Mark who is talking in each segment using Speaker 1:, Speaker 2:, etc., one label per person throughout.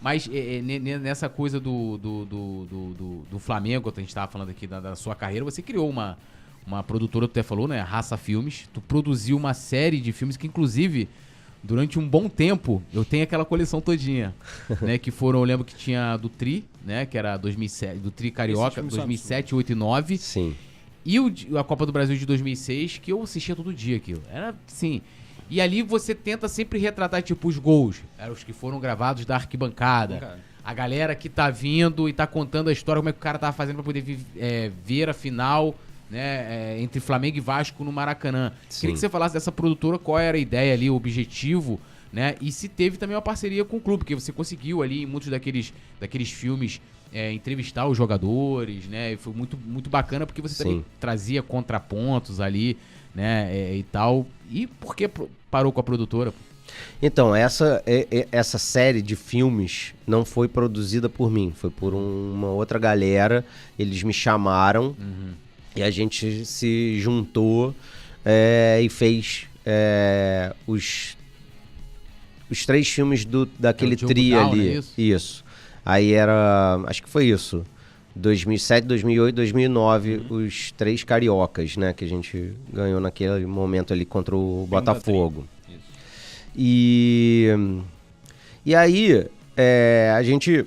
Speaker 1: Mas nessa coisa do Flamengo, que a gente estava falando aqui da sua carreira, você criou uma produtora, tu até falou, né? Raça Filmes. Tu produziu uma série de filmes que, inclusive, durante um bom tempo, eu tenho aquela coleção todinha, né? Que foram, eu lembro que tinha do Tri, né? Que era 2007, do Tri Carioca, 2007, 2008 e 2009.
Speaker 2: Sim.
Speaker 1: E a Copa do Brasil de 2006, que eu assistia todo dia aquilo. Era, assim... E ali você tenta sempre retratar, tipo, os gols. Eram os que foram gravados da arquibancada. A galera que tá vindo e tá contando a história, como é que o cara tava fazendo pra poder ver a final, né, entre Flamengo e Vasco no Maracanã.
Speaker 2: Sim.
Speaker 1: Queria que você falasse dessa produtora, qual era a ideia ali, o objetivo, né? E se teve também uma parceria com o clube, porque você conseguiu ali em muitos daqueles filmes entrevistar os jogadores, né? E foi muito, muito bacana porque você também trazia contrapontos ali, né? E tal. E por que parou com a produtora?
Speaker 2: Então, essa série de filmes não foi produzida por mim, foi por uma outra galera. Eles me chamaram e a gente se juntou e fez os 3 filmes daquele trio ali.
Speaker 1: Né,
Speaker 2: isso. Aí era, acho que foi isso, 2007, 2008, 2009, os 3 cariocas, né, que a gente ganhou naquele momento ali contra o Botafogo. E aí a gente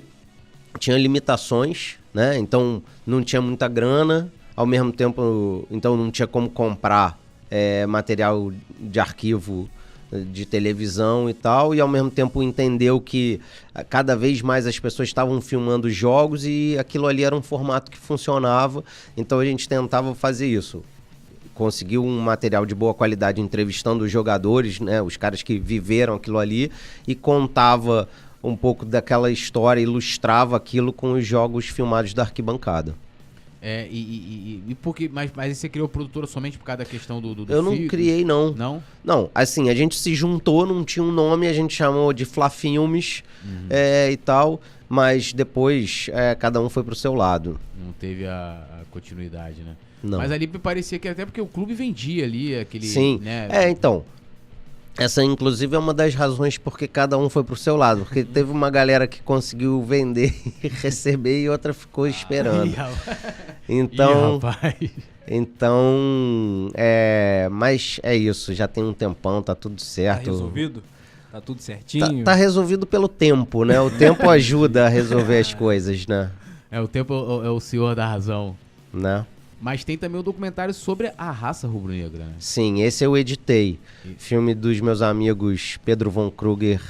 Speaker 2: tinha limitações, né? Então não tinha muita grana, ao mesmo tempo, então não tinha como comprar material de arquivo de televisão e tal, e ao mesmo tempo entendeu que cada vez mais as pessoas estavam filmando jogos e aquilo ali era um formato que funcionava, então a gente tentava fazer isso. Conseguiu um material de boa qualidade entrevistando os jogadores, né, os caras que viveram aquilo ali, e contava um pouco daquela história, ilustrava aquilo com os jogos filmados da arquibancada.
Speaker 1: Mas você criou a produtora somente por causa da questão do
Speaker 2: Eu não criei, não.
Speaker 1: Não?
Speaker 2: Não, assim, a gente se juntou, não tinha um nome, a gente chamou de Fla Filmes e tal, mas depois cada um foi pro seu lado.
Speaker 1: Não teve a continuidade, né?
Speaker 2: Não.
Speaker 1: Mas ali me parecia que até porque o clube vendia ali aquele...
Speaker 2: Sim,
Speaker 1: né?
Speaker 2: Então, essa inclusive é uma das razões porque cada um foi pro seu lado, porque teve uma galera que conseguiu vender e receber e outra ficou esperando. Então, mas é isso, já tem um tempão, tá tudo certo.
Speaker 3: Tá resolvido? Tá tudo certinho?
Speaker 2: Tá resolvido pelo tempo, né? O tempo ajuda a resolver as coisas, né?
Speaker 1: O tempo é o senhor da razão.
Speaker 2: Né?
Speaker 1: Mas tem também um documentário sobre a raça rubro-negra, né?
Speaker 2: Sim, esse eu editei. Filme dos meus amigos Pedro Von Kruger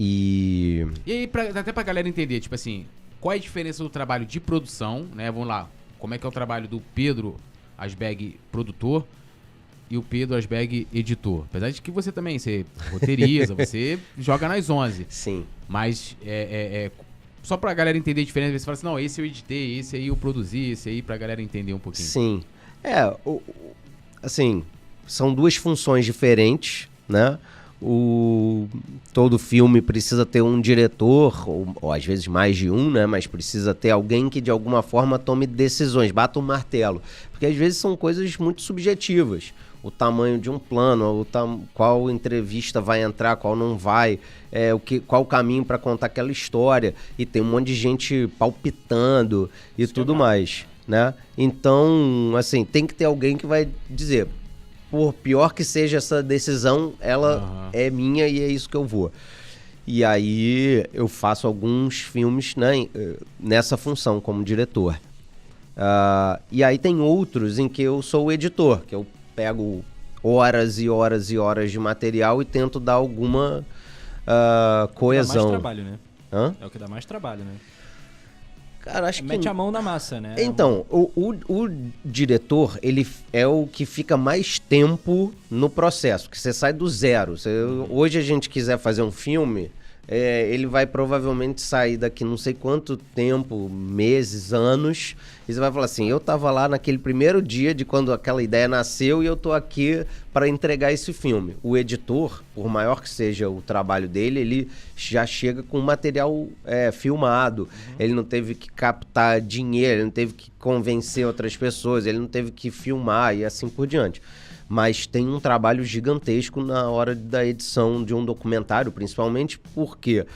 Speaker 2: e
Speaker 1: aí, até pra galera entender, tipo assim, qual é a diferença do trabalho de produção, né? Vamos lá, como é que é o trabalho do Pedro Asberg, produtor, e o Pedro Asberg, editor. Apesar de que você também, você roteiriza, você joga nas 11.
Speaker 2: Sim.
Speaker 1: Mas só pra galera entender a diferença, você fala assim, não, esse eu editei, esse aí eu produzi, esse aí pra galera entender um pouquinho.
Speaker 2: Sim. Assim, são 2 funções diferentes, né? Todo filme precisa ter um diretor, ou às vezes mais de um, né? Mas precisa ter alguém que de alguma forma tome decisões, bata um martelo. Porque às vezes são coisas muito subjetivas. O tamanho de um plano, qual entrevista vai entrar, qual não vai, qual o caminho para contar aquela história. E tem um monte de gente palpitando e tudo mais, né? Então, assim, tem que ter alguém que vai dizer, por pior que seja essa decisão, ela é minha e é isso que eu vou. E aí eu faço alguns filmes, né, nessa função como diretor. E aí tem outros em que eu sou o editor, que eu pego horas e horas e horas de material e tento dar alguma coesão.
Speaker 3: Dá mais trabalho, né?
Speaker 2: Hã?
Speaker 3: É o que dá mais trabalho, né?
Speaker 2: Cara, acho que...
Speaker 3: Mete a mão na massa, né?
Speaker 2: Então, o diretor, ele é o que fica mais tempo no processo, que você sai do zero. Hoje a gente quiser fazer um filme, ele vai provavelmente sair daqui não sei quanto tempo, meses, anos, e você vai falar assim, eu tava lá naquele primeiro dia de quando aquela ideia nasceu e eu tô aqui para entregar esse filme. O editor, por maior que seja o trabalho dele, ele já chega com material filmado, ele não teve que captar dinheiro, ele não teve que convencer outras pessoas, ele não teve que filmar e assim por diante. mas tem um trabalho gigantesco na hora da edição de um documentário, principalmente porque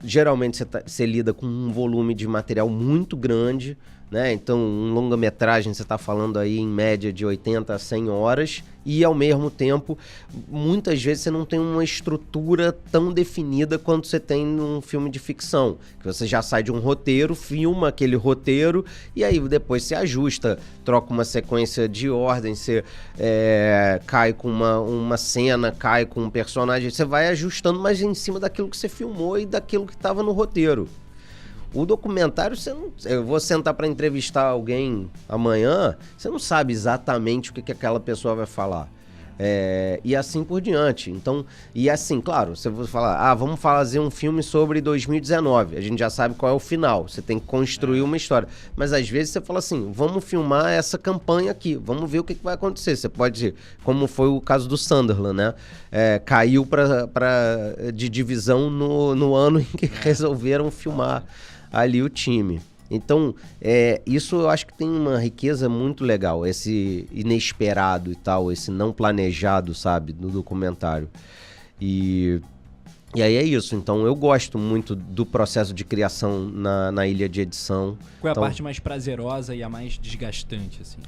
Speaker 2: geralmente você lida com um volume de material muito grande, né? Então, um longa-metragem, você está falando aí em média de 80 a 100 horas e, ao mesmo tempo, muitas vezes você não tem uma estrutura tão definida quanto você tem num filme de ficção, que você já sai de um roteiro, filma aquele roteiro e aí depois você ajusta, troca uma sequência de ordem, você cai com uma cena, cai com um personagem, você vai ajustando, mas em cima daquilo que você filmou e daquilo que estava no roteiro. O documentário, eu vou sentar para entrevistar alguém amanhã, você não sabe exatamente o que aquela pessoa vai falar. E assim por diante. Então, e assim, claro, você vai falar, vamos fazer um filme sobre 2019. A gente já sabe qual é o final. Você tem que construir uma história. Mas às vezes você fala assim, vamos filmar essa campanha aqui, vamos ver o que vai acontecer. Você pode, como foi o caso do Sunderland, né? Caiu de divisão no ano em que resolveram filmar ali o time. Então, isso eu acho que tem uma riqueza muito legal, esse inesperado e tal, esse não planejado, sabe, no documentário. E aí é isso. Então, eu gosto muito do processo de criação na ilha de edição.
Speaker 3: Qual é a parte mais prazerosa e a mais desgastante, assim?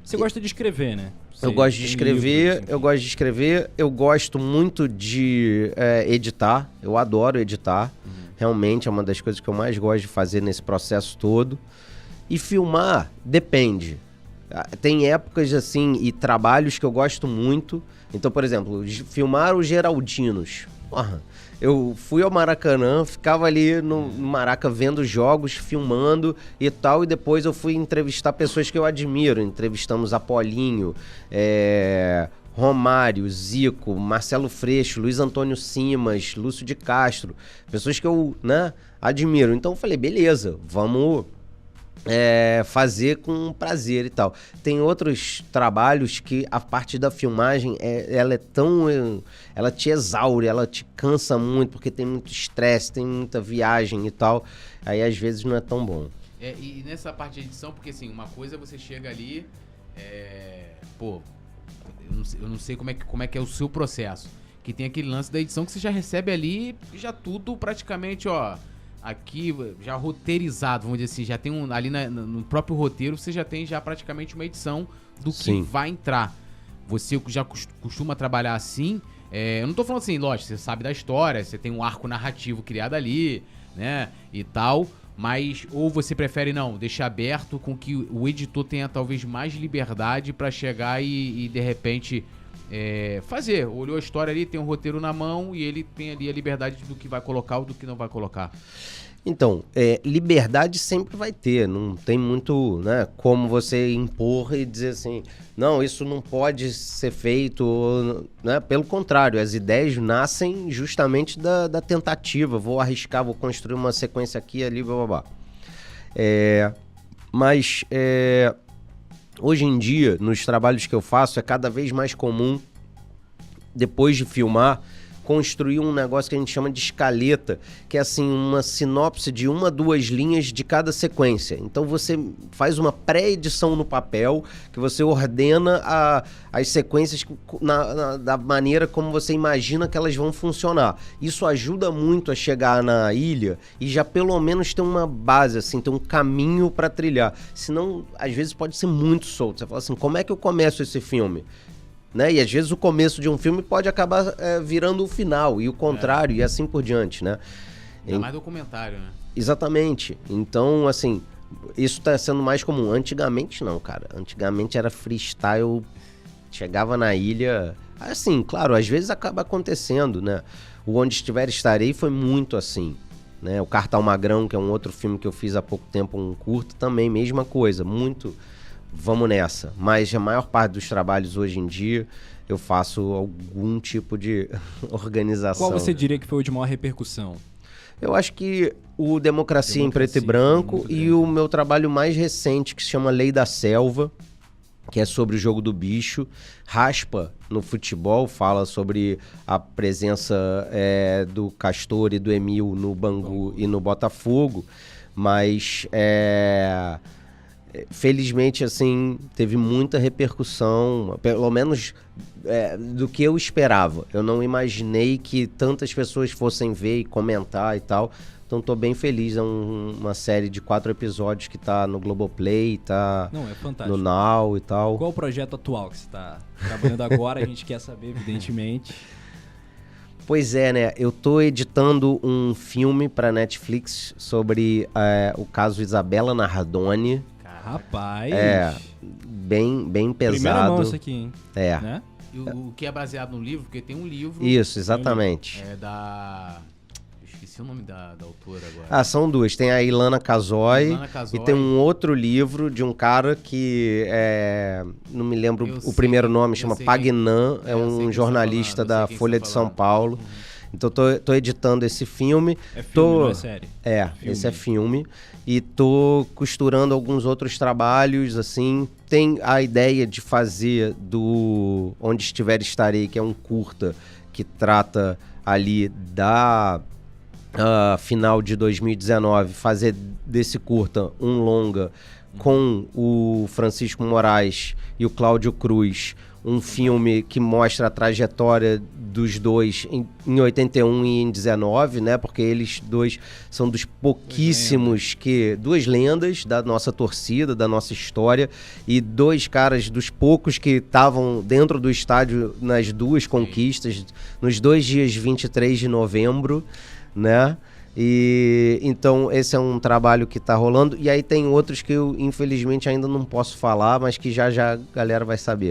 Speaker 3: Você gosta de escrever, né?
Speaker 2: Eu gosto de escrever, eu gosto muito de editar, eu adoro editar. Realmente é uma das coisas que eu mais gosto de fazer nesse processo todo. E filmar, depende. Tem épocas assim e trabalhos que eu gosto muito. Então, por exemplo, filmar os Geraldinos. Porra, eu fui ao Maracanã, ficava ali no Maraca vendo jogos, filmando e tal. E depois eu fui entrevistar pessoas que eu admiro. Entrevistamos Apolinho, Romário, Zico, Marcelo Freixo, Luiz Antônio Simas, Lúcio de Castro, pessoas que eu, admiro. Então eu falei, beleza, vamos fazer com prazer e tal. Tem outros trabalhos que a parte da filmagem, ela te exaure, ela te cansa muito, porque tem muito estresse, tem muita viagem e tal. Aí às vezes não é tão bom.
Speaker 1: E nessa parte de edição, porque assim, uma coisa você chega ali, eu não sei como é que é o seu processo. Que tem aquele lance da edição que você já recebe ali, já tudo praticamente, aqui já roteirizado, vamos dizer assim, já tem ali no próprio roteiro, você já tem já praticamente uma edição do que vai entrar. Você já costuma trabalhar assim, eu não tô falando assim, lógico, você sabe da história, você tem um arco narrativo criado ali, né, e tal, mas ou você prefere deixar aberto com que o editor tenha talvez mais liberdade pra chegar e de repente fazer, olhou a história ali, tem um roteiro na mão e ele tem ali a liberdade do que vai colocar ou do que não vai colocar.
Speaker 2: Então, liberdade sempre vai ter, não tem muito, como você impor e dizer assim, não, isso não pode ser feito, Pelo contrário, as ideias nascem justamente da tentativa, vou arriscar, vou construir uma sequência aqui, ali, blá, blá, blá. Mas hoje em dia, nos trabalhos que eu faço, é cada vez mais comum, depois de filmar, construir um negócio que a gente chama de escaleta, que é assim, uma sinopse de 1 a 2 linhas de cada sequência. Então você faz uma pré-edição no papel, que você ordena as sequências da maneira como você imagina que elas vão funcionar. Isso ajuda muito a chegar na ilha e já pelo menos ter uma base, assim, ter um caminho para trilhar. Senão, às vezes pode ser muito solto. Você fala assim, como é que eu começo esse filme? E às vezes o começo de um filme pode acabar virando o final, e o contrário, e assim por diante, né?
Speaker 1: É mais documentário, né?
Speaker 2: Exatamente. Então, assim, isso tá sendo mais comum. Antigamente não, cara. Antigamente era freestyle, chegava na ilha... Assim, claro, às vezes acaba acontecendo, né? O Onde Estiver Estarei foi muito assim, né? O Cartão Magrão, que é um outro filme que eu fiz há pouco tempo, um curto, também, mesma coisa, muito... Vamos nessa. Mas a maior parte dos trabalhos hoje em dia eu faço algum tipo de organização.
Speaker 3: Qual você diria que foi o de maior repercussão?
Speaker 2: Eu acho que o Democracia em Preto e Branco e o meu trabalho mais recente, que se chama Lei da Selva, que é sobre o jogo do bicho. Raspa no futebol, fala sobre a presença do Castor e do Emil no Bangu e no Botafogo. Mas felizmente, assim, teve muita repercussão, pelo menos do que eu esperava. Eu não imaginei que tantas pessoas fossem ver e comentar e tal. Então tô bem feliz. É uma série de 4 episódios que tá no Globoplay, tá
Speaker 3: Não, é fantástico.
Speaker 2: no Now e tal.
Speaker 3: Qual o projeto atual que você tá trabalhando agora? A gente quer saber, evidentemente.
Speaker 2: Pois é, né? Eu tô editando um filme pra Netflix sobre o caso Isabella Nardoni.
Speaker 3: Rapaz.
Speaker 2: Bem pesado.
Speaker 3: Primeira mão isso aqui, hein? Né?
Speaker 1: E o que é baseado no livro, porque tem um livro...
Speaker 2: Isso, exatamente.
Speaker 1: Esqueci o nome da autora agora.
Speaker 2: São duas. Tem a Ilana Casoy e tem um outro livro de um cara que não me lembro o primeiro nome, chama Pagnan, é um jornalista da Folha de São Paulo. Então tô editando esse filme.
Speaker 3: É filme, não é série?
Speaker 2: Esse é filme. E tô costurando alguns outros trabalhos, assim. Tem a ideia de fazer do Onde Estiver Estarei, que é um curta que trata ali da final de 2019, fazer desse curta um longa com o Francisco Moraes e o Cláudio Cruz, um filme que mostra a trajetória dos dois em 81 e em 19, né? Porque eles dois são dos pouquíssimos duas lendas da nossa torcida, da nossa história, e dois caras dos poucos que estavam dentro do estádio nas duas conquistas, nos 2 dias 23 de novembro, né? E então esse é um trabalho que tá rolando, e aí tem outros que eu infelizmente ainda não posso falar, mas que já a galera vai saber.